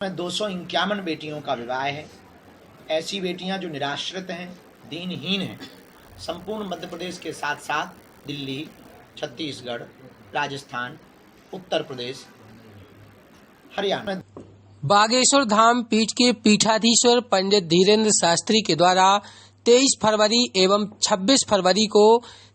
में 251 बेटियों का विवाह है। ऐसी बेटियां जो निराश्रित हैं, दीनहीन हैं, संपूर्ण मध्य प्रदेश के साथ साथ दिल्ली, छत्तीसगढ़, राजस्थान, उत्तर प्रदेश, हरियाणा। बागेश्वर धाम पीठ के पीठाधीश्वर पंडित धीरेन्द्र शास्त्री के द्वारा 23 फरवरी एवं 26 फरवरी को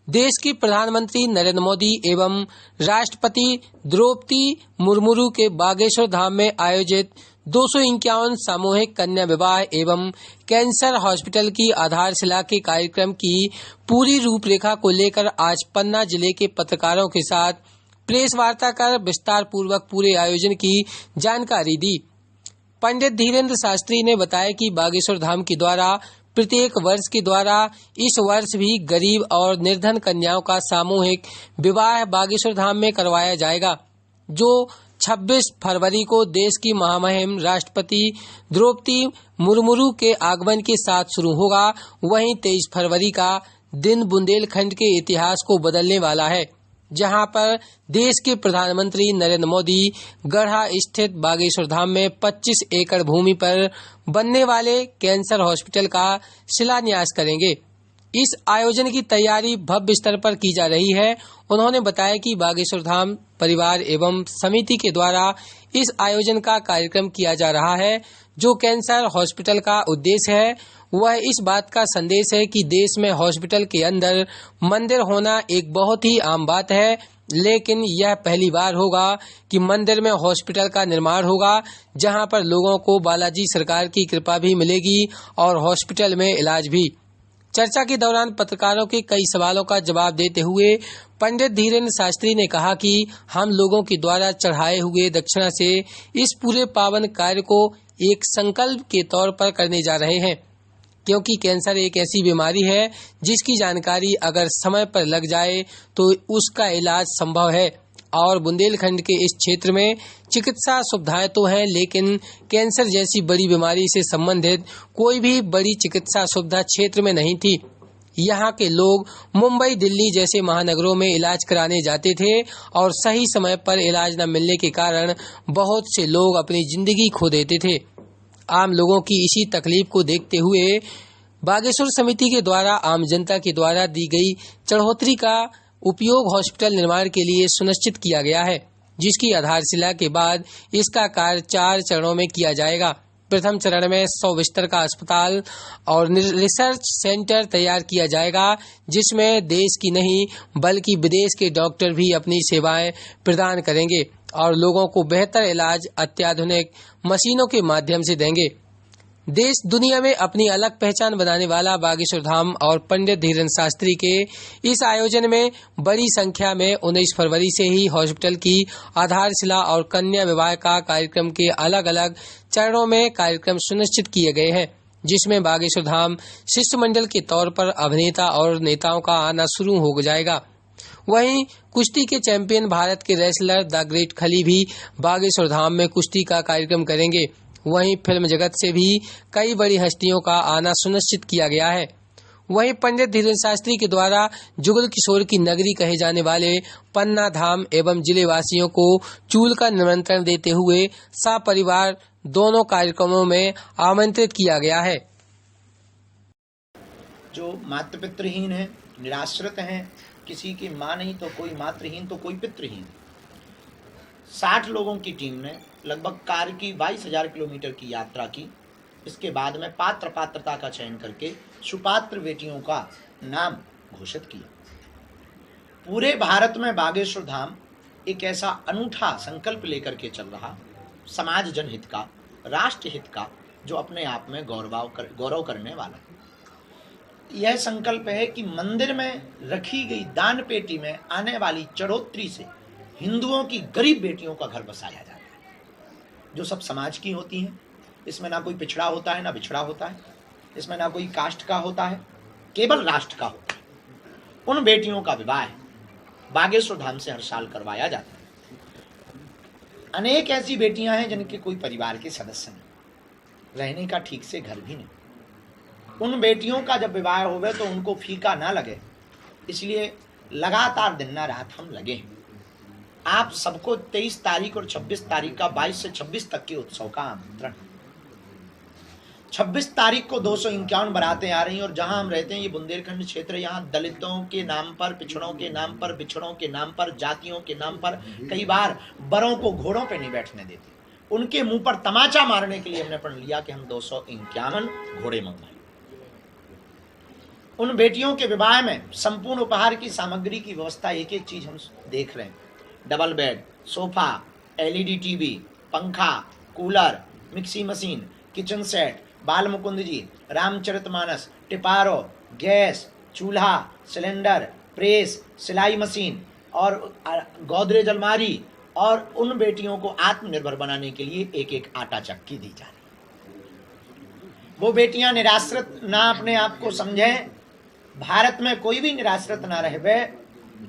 देश के प्रधानमंत्री नरेंद्र मोदी एवं राष्ट्रपति द्रौपदी मुर्मू के बागेश्वर धाम में आयोजित 251 सामूहिक कन्या विवाह एवं कैंसर हॉस्पिटल की आधारशिला के कार्यक्रम की पूरी रूपरेखा को लेकर आज पन्ना जिले के पत्रकारों के साथ प्रेस वार्ता कर विस्तार पूर्वक पूरे आयोजन की जानकारी दी। पंडित धीरेन्द्र शास्त्री ने बताया कि बागेश्वर धाम के द्वारा प्रत्येक वर्ष के द्वारा इस वर्ष भी गरीब और निर्धन कन्याओं का सामूहिक विवाह बागेश्वर धाम में करवाया जाएगा, जो 26 फरवरी को देश की महामहिम राष्ट्रपति द्रौपदी मुर्मू के आगमन के साथ शुरू होगा। वहीं 23 फरवरी का दिन बुंदेलखंड के इतिहास को बदलने वाला है, जहां पर देश के प्रधानमंत्री नरेंद्र मोदी गढ़ा स्थित बागेश्वर धाम में 25 एकड़ भूमि पर बनने वाले कैंसर हॉस्पिटल का शिलान्यास करेंगे। इस आयोजन की तैयारी भव्य स्तर पर की जा रही है। उन्होंने बताया कि बागेश्वर धाम परिवार एवं समिति के द्वारा इस आयोजन का कार्यक्रम किया जा रहा है। जो कैंसर हॉस्पिटल का उद्देश्य है वह इस बात का संदेश है कि देश में हॉस्पिटल के अंदर मंदिर होना एक बहुत ही आम बात है, लेकिन यह पहली बार होगा कि मंदिर में हॉस्पिटल का निर्माण होगा, जहां पर लोगों को बालाजी सरकार की कृपा भी मिलेगी और हॉस्पिटल में इलाज भी। चर्चा के दौरान पत्रकारों के कई सवालों का जवाब देते हुए पंडित धीरेन्द्र शास्त्री ने कहा कि हम लोगों के द्वारा चढ़ाए हुए दक्षिणा से इस पूरे पावन कार्य को एक संकल्प के तौर पर करने जा रहे हैं, क्योंकि कैंसर एक ऐसी बीमारी है जिसकी जानकारी अगर समय पर लग जाए तो उसका इलाज संभव है। और बुंदेलखंड के इस क्षेत्र में चिकित्सा सुविधाएं तो हैं, लेकिन कैंसर जैसी बड़ी बीमारी से संबंधित कोई भी बड़ी चिकित्सा सुविधा क्षेत्र में नहीं थी। यहाँ के लोग मुंबई, दिल्ली जैसे महानगरों में इलाज कराने जाते थे और सही समय पर इलाज न मिलने के कारण बहुत से लोग अपनी जिंदगी खो देते थे। आम लोगों की इसी तकलीफ को देखते हुए बागेश्वर समिति के द्वारा आम जनता के द्वारा दी गई चढ़ोतरी का उपयोग हॉस्पिटल निर्माण के लिए सुनिश्चित किया गया है, जिसकी आधारशिला के बाद इसका कार्य 4 चरणों में किया जाएगा। प्रथम चरण में 100 बिस्तर का अस्पताल और रिसर्च सेंटर तैयार किया जाएगा, जिसमें देश की नहीं बल्कि विदेश के डॉक्टर भी अपनी सेवाएं प्रदान करेंगे और लोगों को बेहतर इलाज अत्याधुनिक मशीनों के माध्यम से देंगे। देश दुनिया में अपनी अलग पहचान बनाने वाला बागेश्वर धाम और पंडित धीरेन्द्र शास्त्री के इस आयोजन में बड़ी संख्या में 19 फरवरी से ही हॉस्पिटल की आधारशिला और कन्या विवाह का कार्यक्रम के अलग अलग चरणों में कार्यक्रम सुनिश्चित किए गए हैं, जिसमें बागेश्वर धाम शिष्टमंडल के तौर पर अभिनेता और नेताओं का आना शुरू हो जाएगा। वहीं कुश्ती के चैंपियन भारत के रेसलर द ग्रेट खली भी बागेश्वर धाम में कुश्ती का कार्यक्रम करेंगे। वहीं फिल्म जगत से भी कई बड़ी हस्तियों का आना सुनिश्चित किया गया है। वहीं पंडित धीरेन्द्र शास्त्री के द्वारा जुगल किशोर की नगरी कहे जाने वाले पन्ना धाम एवं जिले वासियों को चूल का निमंत्रण देते हुए सपरिवार दोनों कार्यक्रमों में आमंत्रित किया गया है। जो मातृ पितृहीन है, निराश्रित हैं, किसी की माँ नहीं तो कोई मातृहीन तो कोई पितृहीन, 60 लोगों की टीम ने लगभग कार की 22,000 किलोमीटर की यात्रा की। इसके बाद में पात्रता का चयन करके सुपात्र बेटियों का नाम घोषित किया। पूरे भारत में बागेश्वर धाम एक ऐसा अनूठा संकल्प लेकर के चल रहा, समाज जनहित का, राष्ट्र हित का, जो अपने आप में गौरव करने वाला। यह संकल्प है कि मंदिर में रखी गई दान पेटी में आने वाली चढ़ोतरी से हिंदुओं की गरीब बेटियों का घर बसाया जाता है, जो सब समाज की होती हैं। इसमें ना कोई पिछड़ा होता है ना बिछड़ा होता है, इसमें ना कोई कास्ट का होता है, केवल राष्ट्र का होता है। उन बेटियों का विवाह बागेश्वर धाम से हर साल करवाया जाता है। अनेक ऐसी बेटियां हैं जिनके कोई परिवार के सदस्य नहीं, रहने का ठीक से घर भी नहीं। उन बेटियों का जब विवाह होवे तो उनको फीका ना लगे, इसलिए लगातार दिन ना रात हम लगे हैं। आप सबको 23 तारीख और 26 तारीख का 22 से 26 तक के उत्सव का आमंत्रण। 26 तारीख को 251 बारातें आ रही हैं और जहां हम रहते हैं ये बुंदेलखंड क्षेत्र, यहाँ दलितों के नाम पर, पिछड़ों के नाम पर, बिछड़ों के नाम पर, जातियों के नाम पर कई बार बड़ों को घोड़ों पे नहीं बैठने देते। उनके मुंह पर तमाचा मारने के लिए हमने प्रण लिया कि हम 251 घोड़े मंगवाएं। उन बेटियों के विवाह में संपूर्ण उपहार की सामग्री की व्यवस्था, एक एक चीज हम देख रहे हैं। Double bed, sofa, LED TV, पंखा, cooler, mixie machine, kitchen set, Bal Mukund ji, Ramcharitmanas, टिपारो, गैस, चूल्हा, सिलेंडर, प्रेस, सिलाई मशीन और गोदरेज अलमारी, और उन बेटियों को आत्मनिर्भर बनाने के लिए एक एक आटा चक्की दी जा रही। वो बेटियां निराश्रित ना अपने आप को समझें, भारत में कोई भी निराश्रित ना रहे,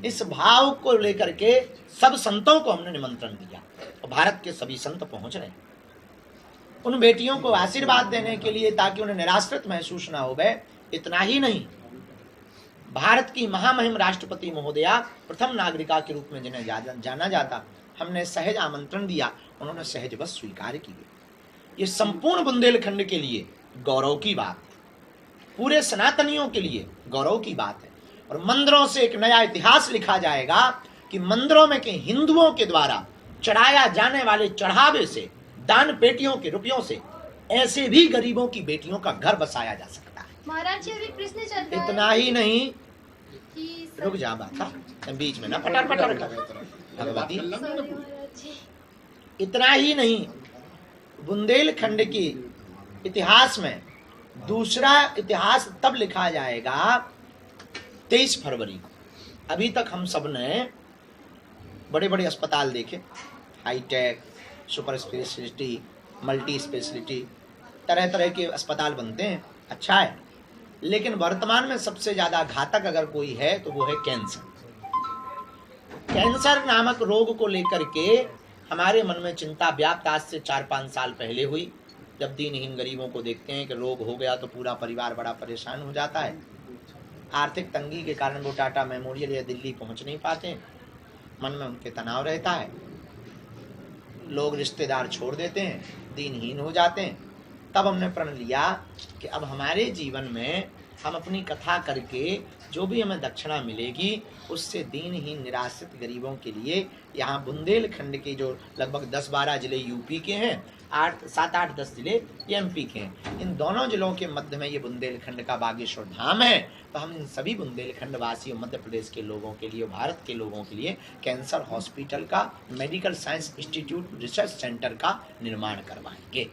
इस भाव को लेकर के सब संतों को हमने निमंत्रण दिया और भारत के सभी संत पहुंच रहे हैं उन बेटियों को आशीर्वाद देने के लिए, ताकि उन्हें निराश्रित महसूस ना हो। इतना ही नहीं, भारत की महामहिम राष्ट्रपति महोदया, प्रथम नागरिका के रूप में जिन्हें जाना जाता, हमने सहज आमंत्रण दिया, उन्होंने सहज बस स्वीकार की। ये संपूर्ण बुंदेलखंड के लिए गौरव की बात, पूरे सनातनियों के लिए गौरव की बात है। और मंदिरों से एक नया इतिहास लिखा जाएगा कि मंदिरों में के हिंदुओं के द्वारा चढ़ाया जाने वाले चढ़ावे से, दान पेटियों के रुपयों से ऐसे भी गरीबों की बेटियों का घर बसाया जा सकता है। महाराज जी अभी प्रश्न चल रहा है। इतना ही नहीं, रुक जा बात बीच में ना पटर पटर भगवती। इतना ही नहीं, बुंदेलखंड की इतिहास में दूसरा इतिहास तब लिखा जाएगा 23 फरवरी को। अभी तक हम सब ने बड़े बड़े अस्पताल देखे, hi tech, super speciality, multi speciality, तरह तरह के अस्पताल बनते हैं, अच्छा है। लेकिन वर्तमान में सबसे ज्यादा घातक अगर कोई है तो वो है कैंसर। कैंसर नामक रोग को लेकर के हमारे मन में चिंता व्याप्त आज से 4-5 साल पहले हुई, जब दीनहीन गरीबों को देखते हैं कि रोग हो गया तो पूरा परिवार बड़ा परेशान हो जाता है। आर्थिक तंगी के कारण वो टाटा मेमोरियल या दिल्ली पहुंच नहीं पाते, मन में उनके तनाव रहता है, लोग रिश्तेदार छोड़ देते हैं, दीनहीन हो जाते हैं। तब हमने प्रण लिया कि अब हमारे जीवन में हम अपनी कथा करके जो भी हमें दक्षिणा मिलेगी उससे दीनहीन निराश्रित गरीबों के लिए, यहाँ बुंदेलखंड के जो लगभग 10-12 जिले यूपी के हैं, 7-8-10 जिले एमपी के हैं, इन दोनों जिलों के मध्य में ये बुंदेलखंड का बागेश्वर धाम है। तो हम इन सभी बुंदेलखंड वासियों, मध्य प्रदेश के लोगों के लिए, भारत के लोगों के लिए कैंसर हॉस्पिटल का, medical science institute, research centre का निर्माण करवाएंगे।